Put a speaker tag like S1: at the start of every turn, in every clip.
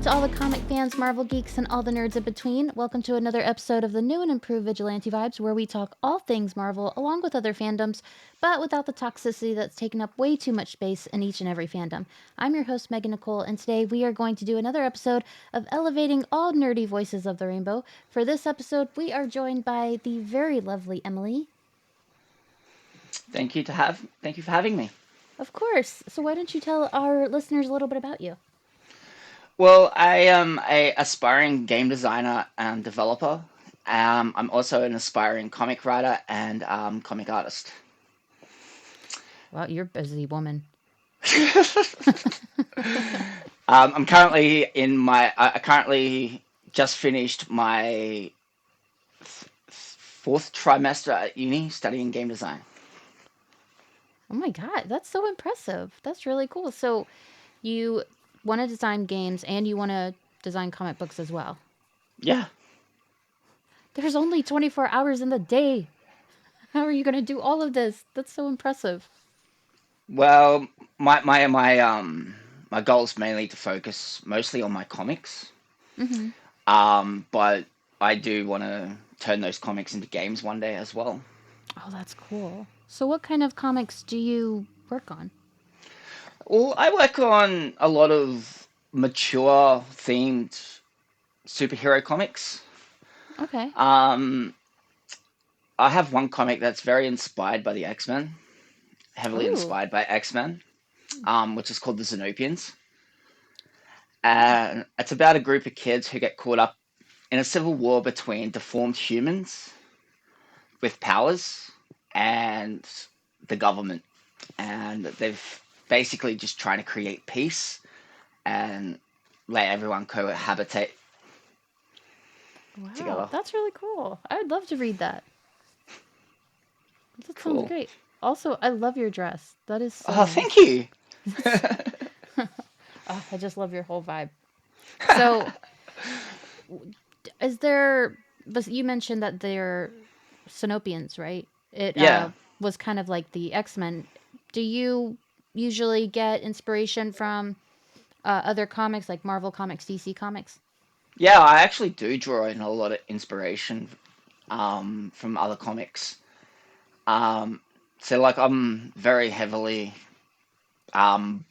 S1: to all the comic fans, Marvel geeks, and all the nerds in between. Welcome to another episode of the new and improved Vigilante Vibes, where we talk all things Marvel along with other fandoms, but without the toxicity that's taken up way too much space in each and every fandom. I'm your host, Megan Nicole, and today we are going to do another episode of elevating all nerdy voices of the rainbow. For this episode, we are joined by the very lovely Emily.
S2: Thank you for having me.
S1: Of course. So why don't you tell our listeners a little bit about you?
S2: Well, I am a aspiring game designer and developer. I'm also an aspiring comic writer and comic artist.
S1: Wow, you're a busy woman.
S2: I'm currently in my. I currently just finished my fourth trimester at uni studying game design.
S1: Oh my God, that's so impressive. That's really cool. So you want to design games and you want to design comic books as well.
S2: Yeah.
S1: There's only 24 hours in the day. How are you going to do all of this? That's so impressive.
S2: Well, my goal is mainly to focus mostly on my comics.
S1: Mm-hmm.
S2: But I do want to turn those comics into games one day as well.
S1: Oh, that's cool. So what kind of comics do you work on?
S2: Well, I work on a lot of mature themed superhero comics.
S1: Okay.
S2: Um, I have one comic that's very inspired by the X-Men, heavily
S1: Oh.
S2: inspired by X-Men, which is called the Xenopians. And it's about a group of kids who get caught up in a civil war between deformed humans with powers and the government. And they've basically just trying to create peace and let everyone cohabitate
S1: Wow,
S2: together.
S1: that's really cool. I would love to read that. That sounds
S2: Cool.
S1: great. Also, I love your dress. That is so
S2: Oh, thank
S1: nice.
S2: you.
S1: Oh, I just love your whole vibe. So, is there? But you mentioned that they're Sinopians, right? It
S2: Yeah.
S1: was kind of like the X Men. Do you usually get inspiration from other comics like Marvel Comics, DC Comics?
S2: Yeah, I actually do draw in a lot of inspiration from other comics. Um, so, like, I'm very heavily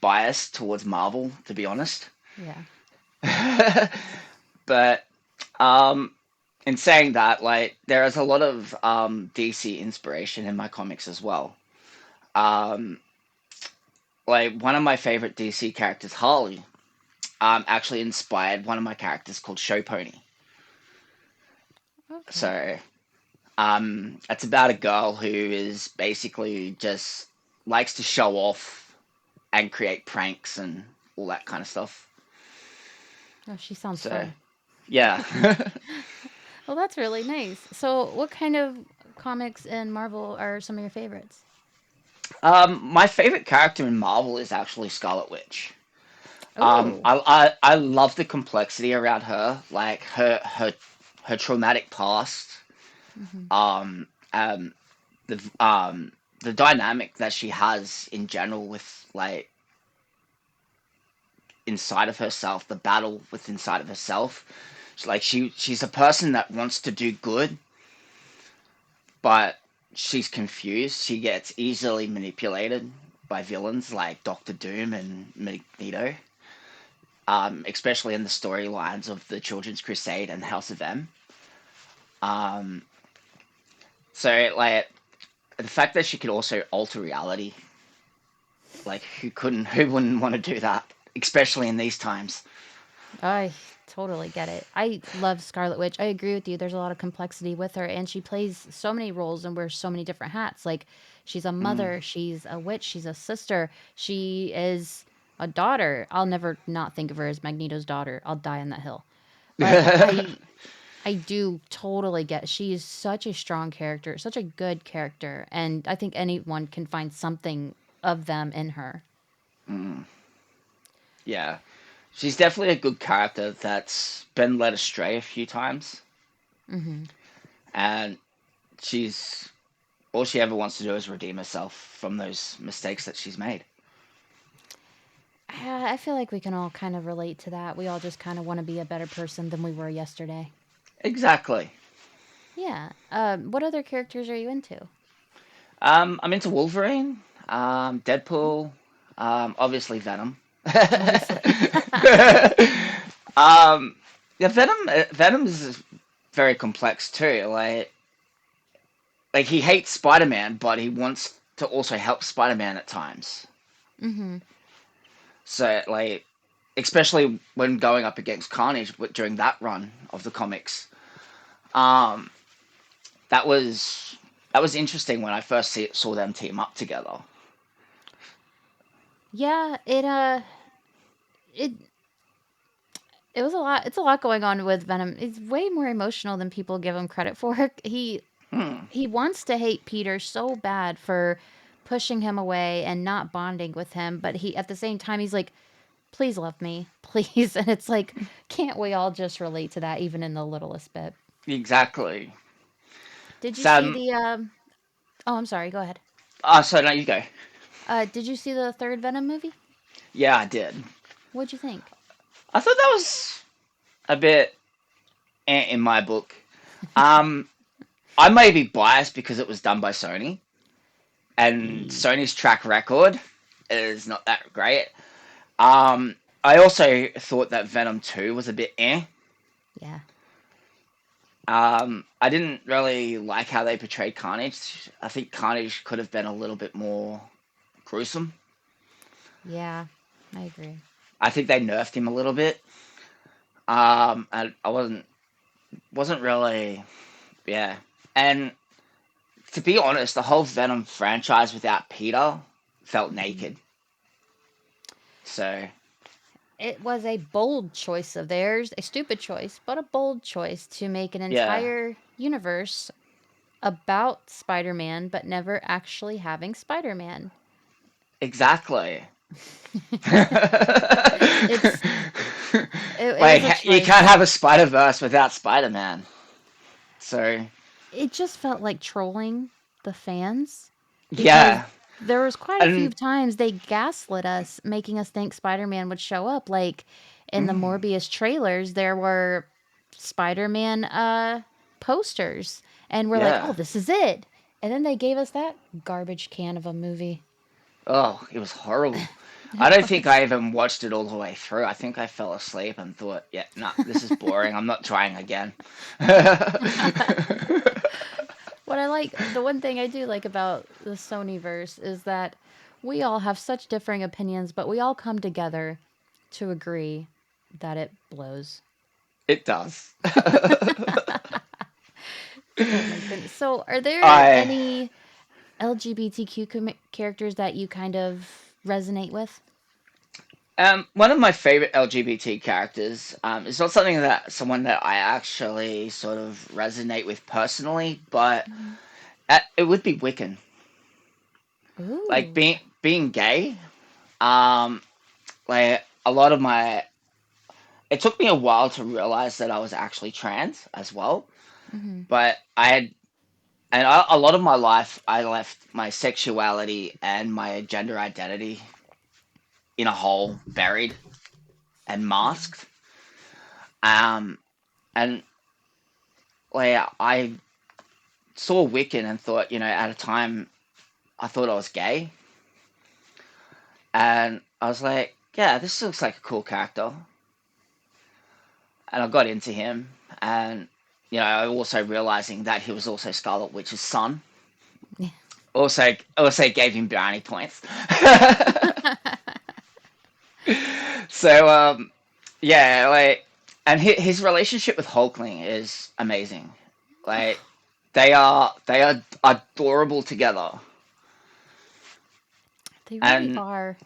S2: biased towards Marvel, to be honest.
S1: Yeah.
S2: But um, in saying that, like, there is a lot of DC inspiration in my comics as well. Um, like, one of my favorite DC characters, Harley, actually inspired one of my characters called Show Pony.
S1: Okay.
S2: So, it's about a girl who is basically just likes to show off and create pranks and all that kind of stuff.
S1: Oh, she sounds
S2: So,
S1: fun.
S2: yeah.
S1: Well, that's really nice. So, what kind of comics in Marvel are some of your favorites?
S2: My favorite character in Marvel is actually Scarlet Witch.
S1: Oh.
S2: I love the complexity around her, like her traumatic past,
S1: Hmm.
S2: um, um, the dynamic that she has in general with like inside of herself, the battle with inside of herself. She's a person that wants to do good, but she's confused. She gets easily manipulated by villains like Doctor Doom and Magneto, especially in the storylines of the Children's Crusade and House of M. Um, so like the fact that she could also alter reality, like who wouldn't want to do that, especially in these times.
S1: I totally get it. I love Scarlet Witch. I agree with you. There's a lot of complexity with her, and she plays so many roles and wears so many different hats. Like, she's a
S2: Mm.
S1: mother, she's a witch, she's a sister, she is a daughter. I'll never not think of her as Magneto's daughter. I'll die on that hill. But I do totally get she is such a strong character, such a good character, and I think anyone can find something of them in her.
S2: Mm. Yeah, she's definitely a good character that's been led astray a few times,
S1: Hmm.
S2: and she's all she ever wants to do is redeem herself from those mistakes that she's made.
S1: Yeah, I feel like we can all kind of relate to that. We all just kind of want to be a better person than we were yesterday.
S2: Exactly.
S1: Yeah. What other characters are you into?
S2: I'm into Wolverine, Deadpool, obviously Venom.
S1: Obviously.
S2: um, yeah, Venom is very complex too. Like he hates Spider-Man, but he wants to also help Spider-Man at times.
S1: Mm-hmm.
S2: So like, especially when going up against Carnage during that run of the comics, um, that was that was interesting when I first saw them team up together.
S1: Yeah, it it was a lot. It's a lot going on with Venom. It's way more emotional than people give him credit for.
S2: Hmm.
S1: He wants to hate Peter so bad for pushing him away and not bonding with him, but he at the same time he's like, "Please love me, please." And it's like, can't we all just relate to that even in the littlest bit?
S2: Exactly.
S1: Did you see
S2: Sam.
S1: the Oh, I'm sorry, go ahead.
S2: So now you go.
S1: Did you see the third Venom movie?
S2: Yeah, I did.
S1: What'd you think?
S2: I thought that was a bit in my book. Um, I may be biased because it was done by Sony, and Sony's track record is not that great. I also thought that Venom 2 was a bit eh.
S1: Yeah.
S2: I didn't really like how they portrayed Carnage. I think Carnage could have been a little bit more gruesome.
S1: Yeah, I agree.
S2: I think they nerfed him a little bit. And I wasn't really, yeah. And to be honest, the whole Venom franchise without Peter felt
S1: Mhm.
S2: naked. So
S1: It was a bold choice of theirs, a stupid choice, but a bold choice to make an
S2: yeah,
S1: entire universe about Spider-Man, but never actually having Spider-Man.
S2: exactly.
S1: It's it was a
S2: Like you can't
S1: choice.
S2: have a Spider Verse without Spider Man. So
S1: It just felt like trolling the fans because
S2: yeah,
S1: there was quite a few
S2: and
S1: times they gaslit us, making us think Spider-Man would show up. Like in the
S2: mm,
S1: Morbius trailers, there were Spider-Man posters, and we're like, "Oh,
S2: yeah.
S1: this is it." And then they gave us that garbage can of a movie.
S2: Oh, it was horrible. I
S1: It
S2: don't think
S1: was.
S2: I even watched it all the way through. I think I fell asleep and thought, yeah, nah, this is boring. I'm not trying again.
S1: What I like, the one thing I do like about the Sony verse is that we all have such differing opinions, but we all come together to agree that it blows.
S2: It does.
S1: Oh my goodness. So, are there
S2: I
S1: any LGBTQ characters that you kind of resonate with?
S2: One of my favorite LGBT characters is not something that someone that I actually sort of resonate with personally, but
S1: Mhm.
S2: it would be Wiccan. Like
S1: Ooh.
S2: being gay. Um, like a lot of my it took me a while to realize that I was actually trans as well,
S1: Hmm.
S2: but a lot of my life I left my sexuality and my gender identity in a hole, buried and
S1: Yeah.
S2: masked. Um, and like I saw Wiccan and thought, at a time I thought I was gay, and I was like, yeah, this looks like a cool character, and I got into him, and also realizing that he was also Scarlet Witch's son.
S1: Yeah.
S2: Also gave him brownie points. So yeah, like, and his relationship with Hulkling is amazing. Like they are adorable together,
S1: They really
S2: and
S1: are.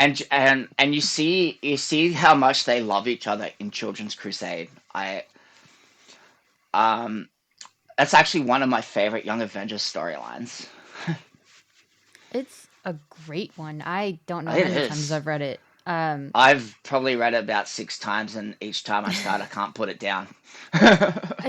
S2: you see how much they love each other in Children's Crusade. I That's actually one of my favorite Young Avengers storylines.
S1: It's a great one. I don't know
S2: It
S1: how many times
S2: is.
S1: I've read it.
S2: I've probably read it about 6 times, and each time I start, I can't put it down.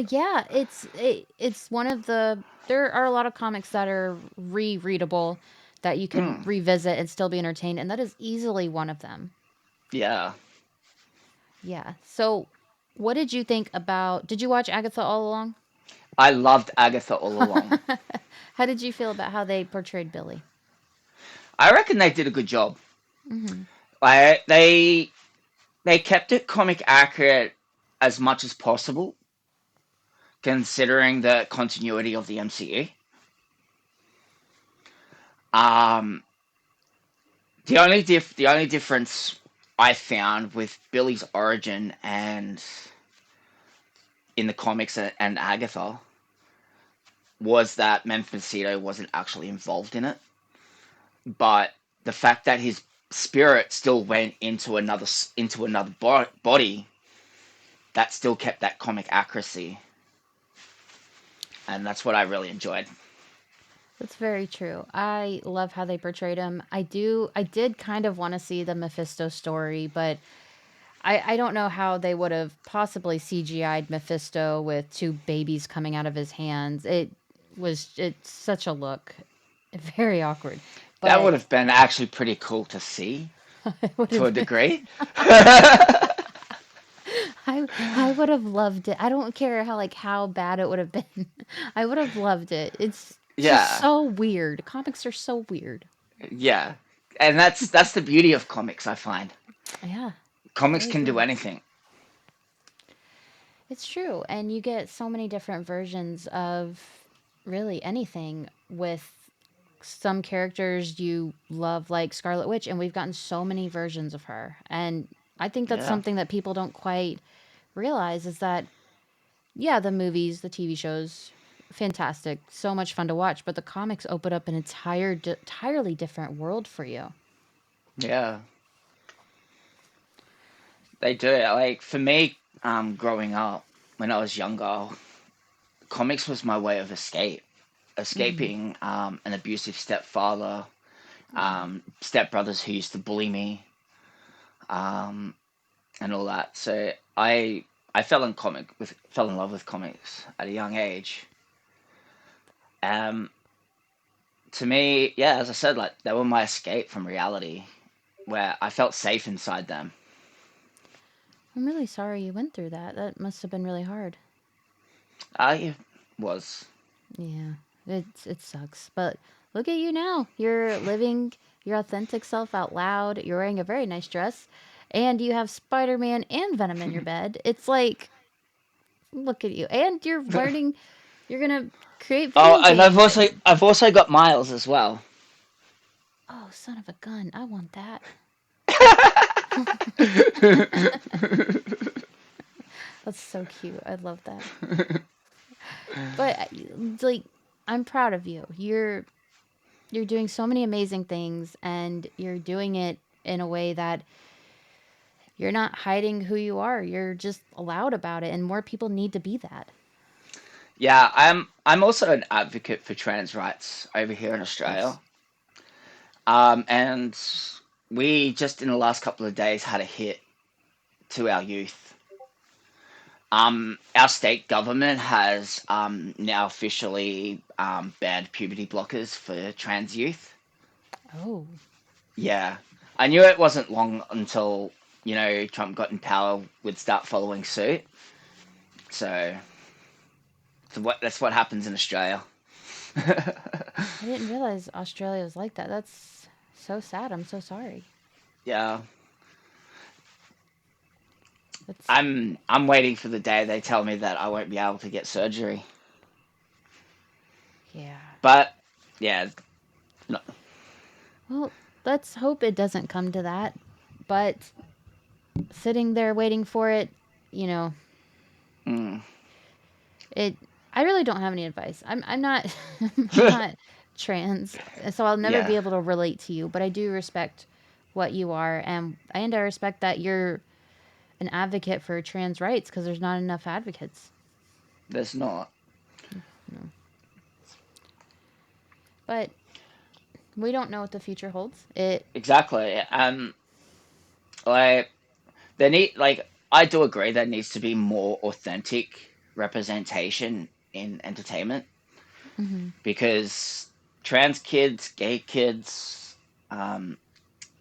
S1: Yeah, it's one of the there are a lot of comics that are rereadable that you could
S2: Mm,
S1: revisit and still be entertained, and that is easily one of them.
S2: Yeah.
S1: Yeah. So, what did you think about? Did you watch Agatha all along?
S2: I loved Agatha all along.
S1: How did you feel about how they portrayed Billy?
S2: I reckon they did a good job.
S1: Hmm.
S2: Like they kept it comic accurate as much as possible, considering the continuity of the MCU. Um, the only difference I found with Billy's origin and in the comics and Agatha was that Mephisto wasn't actually involved in it, but the fact that his spirit still went into another body that still kept that comic accuracy, and that's what I really enjoyed.
S1: That's very true. I love how they portrayed him. I did kind of want to see the Mephisto story, but I don't know how they would have possibly CGI'd Mephisto with two babies coming out of his hands. It's such a look. Very awkward.
S2: That would
S1: But
S2: have been actually pretty cool to see
S1: it would
S2: to a
S1: have been
S2: degree.
S1: I would have loved it. I don't care how bad it would have been. I would have loved it. It's just
S2: Yeah,
S1: so weird. Comics are so weird.
S2: yeah, and that's the beauty of comics. I find
S1: Yeah, I
S2: comics can do
S1: agree.
S2: anything.
S1: It's true. And you get so many different versions of really anything with some characters you love, like Scarlet Witch, and we've gotten so many versions of her. And I think that's
S2: Yeah,
S1: something that people don't quite realize is that, yeah, the movies, the TV shows, fantastic, so much fun to watch, but the comics open up an entirely different world for you.
S2: yeah, they do. Like for me, growing up when I was younger, comics was my way of
S1: Hmm.
S2: escaping an abusive stepfather,
S1: Oh,
S2: stepbrothers who used to bully me, um, and all that. So I fell in love with comics at a young age. Um, to me, yeah, as I said, like they were my escape from reality, where I felt safe inside them.
S1: I'm really sorry you went through that. That must have been really hard.
S2: I was,
S1: Yeah, it sucks. But look at you now. You're living your authentic self out loud. You're wearing a very nice dress, and you have Spider-Man and Venom in your bed. It's like, look at you. And you're learning, you're gonna create
S2: oh,
S1: video
S2: and
S1: games.
S2: I've also got Miles as well.
S1: Oh, son of a gun. I want that. That's so cute. I love that. But like, I'm proud of you. You're doing so many amazing things, and you're doing it in a way that you're not hiding who you are. You're just loud about it, and more people need to be that.
S2: Yeah, I'm also an advocate for trans rights over here in
S1: Of course.
S2: Australia. And we just in the last couple of days had a hit to our youth. Our state government has now officially banned puberty blockers for trans youth.
S1: Oh,
S2: Yeah, I knew it wasn't long until Trump got in power would start following suit. So, that's what happens in Australia.
S1: I didn't realize Australia was like that. That's so sad. I'm so sorry.
S2: Yeah,
S1: That's
S2: I'm waiting for the day they tell me that I won't be able to get surgery.
S1: yeah.
S2: But yeah, no,
S1: Well, let's hope it doesn't come to that. But sitting there waiting for it, you know,
S2: mm.
S1: it. I really don't have any advice. I'm not I'm not trans, so I'll never
S2: Yeah,
S1: be able to relate to you. But I do respect what you are, and I respect that you're an advocate for trans rights because there's not enough advocates.
S2: there's not.
S1: No. But we don't know what the future holds. It.
S2: Exactly. Like I do agree there needs to be more authentic representation in entertainment
S1: Hmm.
S2: because trans kids, gay kids, um,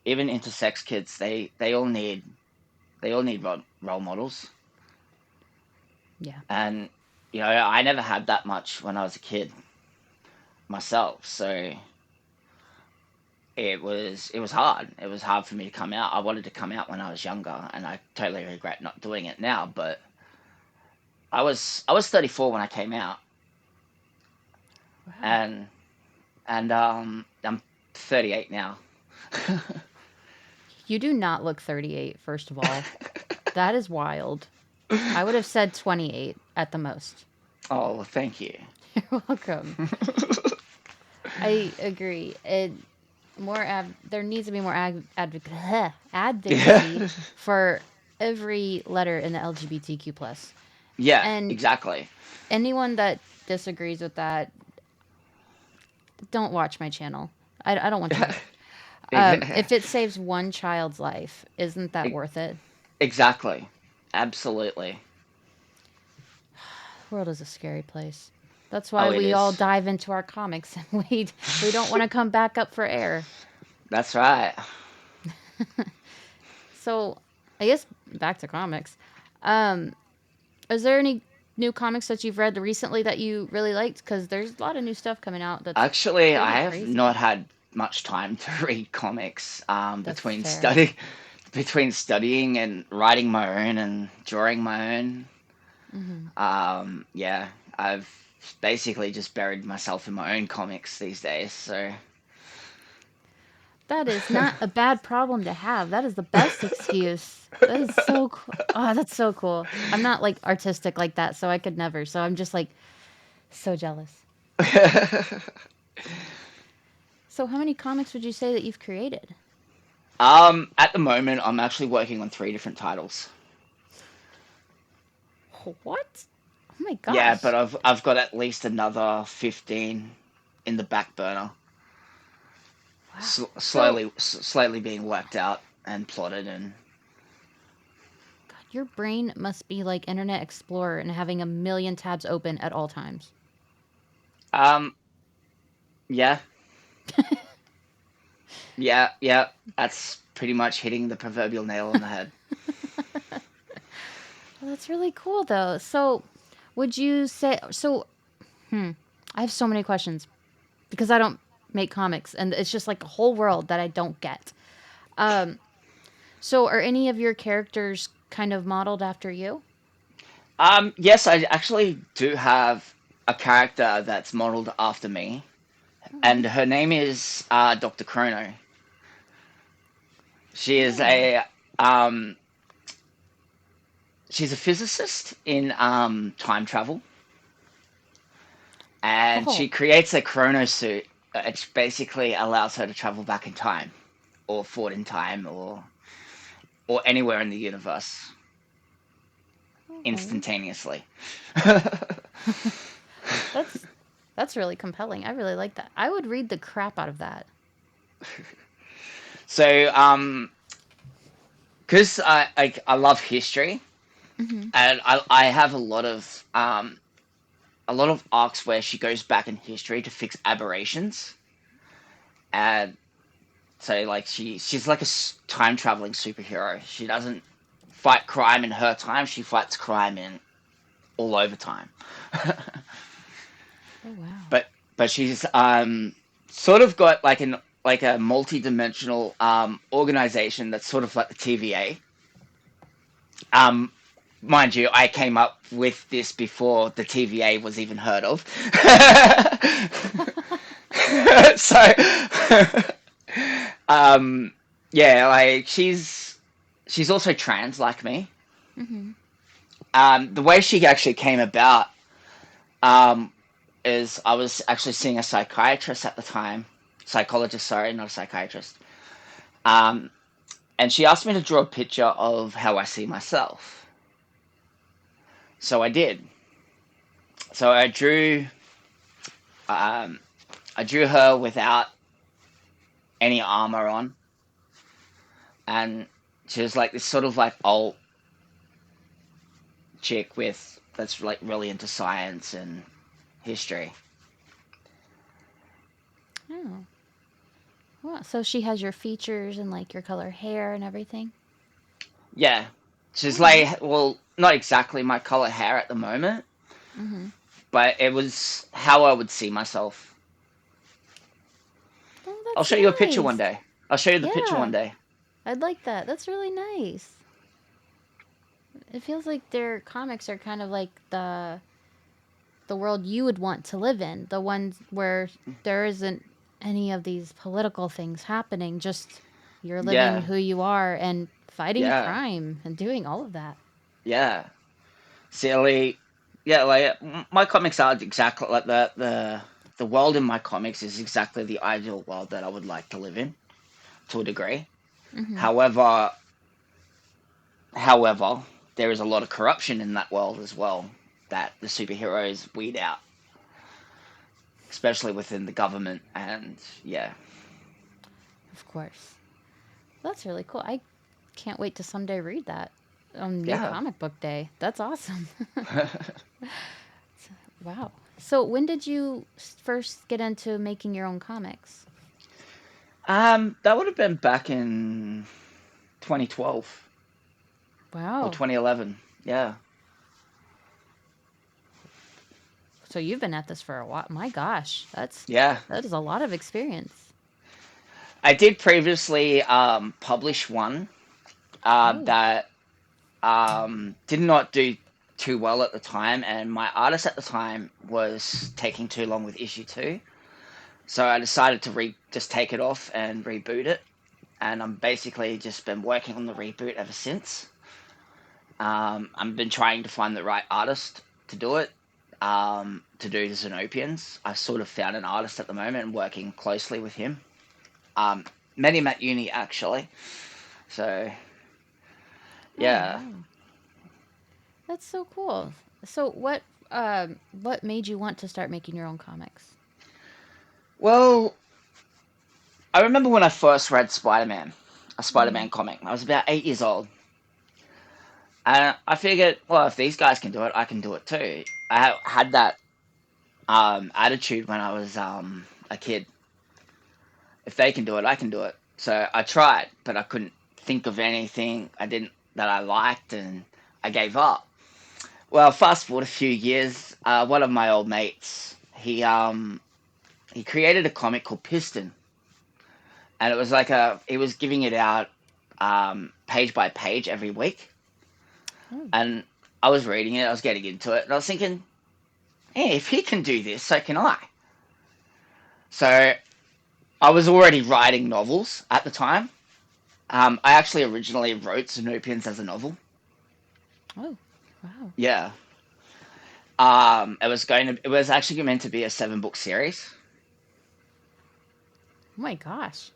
S2: even intersex kids, they all need role models.
S1: Yeah.
S2: And I never had that much when I was a kid myself, so it was hard. It was hard for me to come out. I wanted to come out when I was younger, and I totally regret not doing it now. But I was 34 when I came out,
S1: Wow.
S2: and I'm 38 now.
S1: You do not look 38, first of all. That is wild. I would have said 28 at the most.
S2: Oh, well, thank you.
S1: You're welcome. I agree. There needs to be more advocacy
S2: Yeah,
S1: for every letter in the LGBTQ plus.
S2: yeah,
S1: And
S2: exactly.
S1: anyone that disagrees with that, don't watch my channel. I don't want to. If it saves one child's life, isn't that worth it?
S2: Exactly. Absolutely.
S1: The world is a scary place. That's
S2: Oh,
S1: why
S2: it
S1: we all
S2: is.
S1: dive into our comics and we don't want to come back up for air.
S2: That's right.
S1: So, I guess back to comics. Um, is there any new comics that you've read recently that you really liked? Because there's a lot of new stuff coming out that's
S2: Actually,
S1: pretty
S2: I have
S1: crazy.
S2: not had much time to read comics
S1: That's
S2: between
S1: fair.
S2: studying and writing my own and drawing my own.
S1: Hmm.
S2: Yeah, I've basically just buried myself in my own comics these days. So
S1: That is not a bad problem to have. That is the best excuse. That is so cool. Oh, that's so cool. I'm not like artistic like that, so I could never. So I'm just like so jealous. So, how many comics would you say that you've created?
S2: at the moment, I'm actually working on three different titles.
S1: What? Oh my
S2: Yeah, but
S1: gosh.
S2: I've got at least another 15 in the back burner,
S1: Wow. So,
S2: slowly being worked out and plotted. And
S1: God, your brain must be like Internet Explorer and having a million tabs open at all times.
S2: um, yeah, yeah, that's pretty much hitting the proverbial nail on the head.
S1: Well, that's really cool, though. So, would you say so? I have so many questions because I don't make comics, and it's just like a whole world that I don't get. Um, so, are any of your characters kind of modeled after you?
S2: Yes, I actually do have a character that's modeled after me,
S1: Oh,
S2: and
S1: really?
S2: her name is Dr. Chrono. She is
S1: Oh,
S2: um, she's a physicist in time travel, and
S1: oh,
S2: she creates a chrono suit which basically allows her to travel back in time or forward in time or anywhere in the universe
S1: oh.
S2: instantaneously.
S1: That's that's really compelling. I really like that. I would read the crap out of that.
S2: So, because I love history,
S1: Hmm.
S2: and I have a lot of arcs where she goes back in history to fix aberrations, and so like she's like a time traveling superhero. She doesn't fight crime in her time; she fights crime in all over time.
S1: Oh wow.
S2: but but she's sort of got like a multi-dimensional organization that's sort of like the TVA. Um, mind you, I came up with this before the TVA was even heard of. So, um, yeah, like she's also trans like me.
S1: Hmm.
S2: The way she actually came about um, is I was actually seeing a psychiatrist at the time, psychologist, sorry, not a psychiatrist. Um, and she asked me to draw a picture of how I see myself. So I did. So um, I drew her without any armor on, and she was like this sort of like old chick with that's like really into science and history.
S1: Oh. Wow. So she has your features and like your color hair and everything.
S2: Yeah, she's
S1: Oh.
S2: like, well, not exactly my color hair at the moment,
S1: Mm-hmm.
S2: but it was how I would see myself.
S1: Oh,
S2: I'll
S1: that's
S2: show you a picture one
S1: nice.
S2: day. I'll show you the picture one
S1: Yeah,
S2: day.
S1: I'd like that. That's really nice. It feels like their comics are kind of like the world you would want to live in, the ones where there isn't any of these political things happening, just you're living
S2: Yeah,
S1: who you are and fighting
S2: yeah,
S1: crime and doing all of that.
S2: yeah. Silly. Yeah, like my comics are exactly like the world in my comics is exactly the ideal world that I would like to live in to a degree.
S1: Mm-hmm.
S2: However, however, there is a lot of corruption in that world as well that the superheroes weed out, especially within the government. And yeah,
S1: Of course. That's really cool. I can't wait to someday read that on New
S2: yeah.
S1: Comic Book Day. That's awesome. Wow. So, when did you first get into making your own comics?
S2: That would have been back in 2012 or
S1: Wow.
S2: 2011. Yeah,
S1: So, you've been at this for a while. My gosh,
S2: yeah.
S1: that is a lot of experience.
S2: I did previously publish one
S1: Oh.
S2: that did not do too well at the time, and my artist at the time was taking too long with issue two. So I decided to just take it off and reboot it, and I'm basically just been working on the reboot ever since. I've been trying to find the right artist to do it. To do the Xenopians, I've sort of found an artist at the moment and working closely with him. Um, Met him at uni actually, so
S1: Oh,
S2: yeah.
S1: wow. That's so cool. So, what made you want to start making your own comics?
S2: Well, I remember when I first read Spider Man, a Spider
S1: Mm-hmm.
S2: Man comic. I was about 8 years old, and I figured, well, if these guys can do it, I can do it too. Had that attitude when I was a kid. If they can do it, I can do it. So I tried, but I couldn't think of anything I didn't that I liked, and I gave up. Well, fast forward a few years, one of my old mates, he created a comic called Piston, and it was like he was giving it out page by page every week,
S1: Oh.
S2: and I was reading it, I was getting into it, and I was thinking, hey, if he can do this, so can I. So I was already writing novels at the time. I actually originally wrote Xenopians as a novel.
S1: Oh. Wow.
S2: Yeah. It was actually meant to be a 7 book series,
S1: Oh my gosh.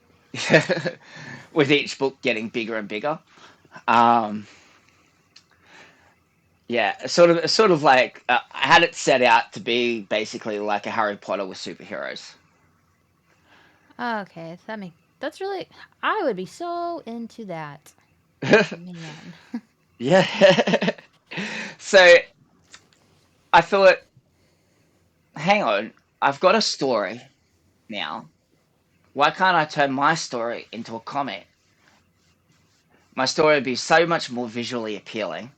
S2: with each book getting bigger and bigger. Um, yeah, sort of like I had it set out to be basically like a Harry Potter with superheroes.
S1: Okay, that's really. I would be so into that. Man.
S2: Yeah. So I thought, hang on, I've got a story now. Why can't I turn my story into a comic? My story would be so much more visually appealing.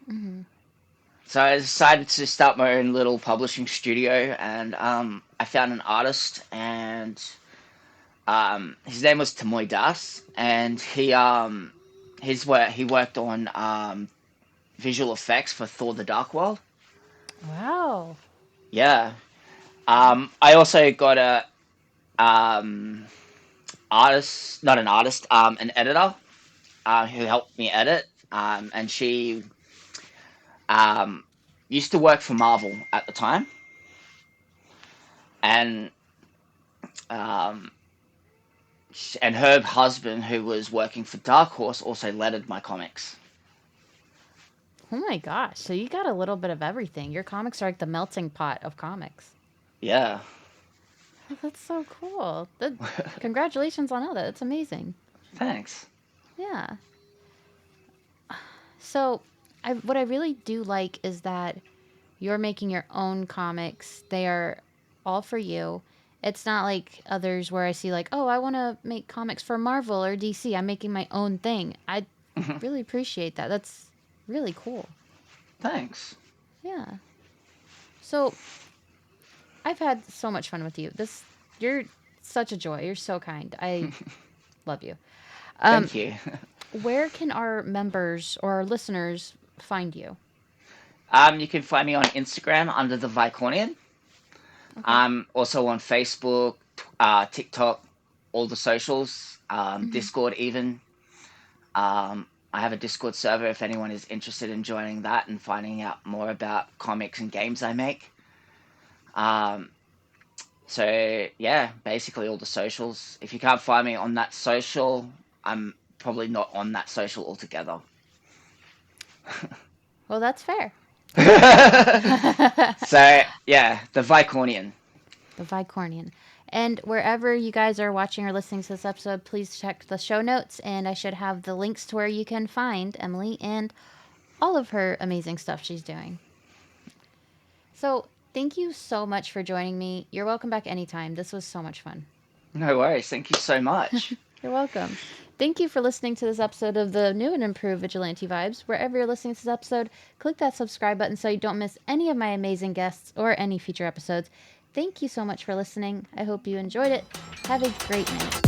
S1: Hmm.
S2: So I decided to start my own little publishing studio, and I found an artist, and his name was Tamoy Das, and he worked on visual effects for Thor: The Dark World.
S1: Wow.
S2: Yeah. I also got a um, artist, not an artist, an editor who helped me edit, and she um, used to work for Marvel at the time, and um, and her husband, who was working for Dark Horse, also lettered my comics.
S1: Oh my gosh. So you got a little bit of everything. Your comics are like the melting pot of comics.
S2: Yeah,
S1: That's so cool. Congratulations on all that. That's amazing.
S2: thanks.
S1: Yeah. So, what I really do like is that you're making your own comics. They are all for you, It's not like others where I see like, oh, I want to make comics for Marvel or DC. I'm making my own thing. I really appreciate that. That's really cool.
S2: Thanks.
S1: Yeah. So I've had so much fun with you. You're such a joy. You're so kind. I love you. Um,
S2: Thank you.
S1: where can our members or our listeners find you?
S2: You can find me on Instagram under the Viconian.
S1: Okay.
S2: I'm also on Facebook, TikTok, all the socials,
S1: Hmm.
S2: Discord even. I have a Discord server if anyone is interested in joining that and finding out more about comics and games I make. Um, so yeah, basically all the socials. If you can't find me on that social, I'm probably not on that social altogether.
S1: Well, that's fair.
S2: So yeah, the Viconian.
S1: The Vicornian. And wherever you guys are watching or listening to this episode, please check the show notes, and I should have the links to where you can find Emily and all of her amazing stuff she's doing. So, thank you so much for joining me. You're welcome back anytime. This was so much fun.
S2: No worries. Thank you so much.
S1: You're welcome. Thank you for listening to this episode of the new and improved Vigilante Vibes. Wherever you're listening to this episode, click that subscribe button so you don't miss any of my amazing guests or any future episodes. Thank you so much for listening. I hope you enjoyed it. Have a great night.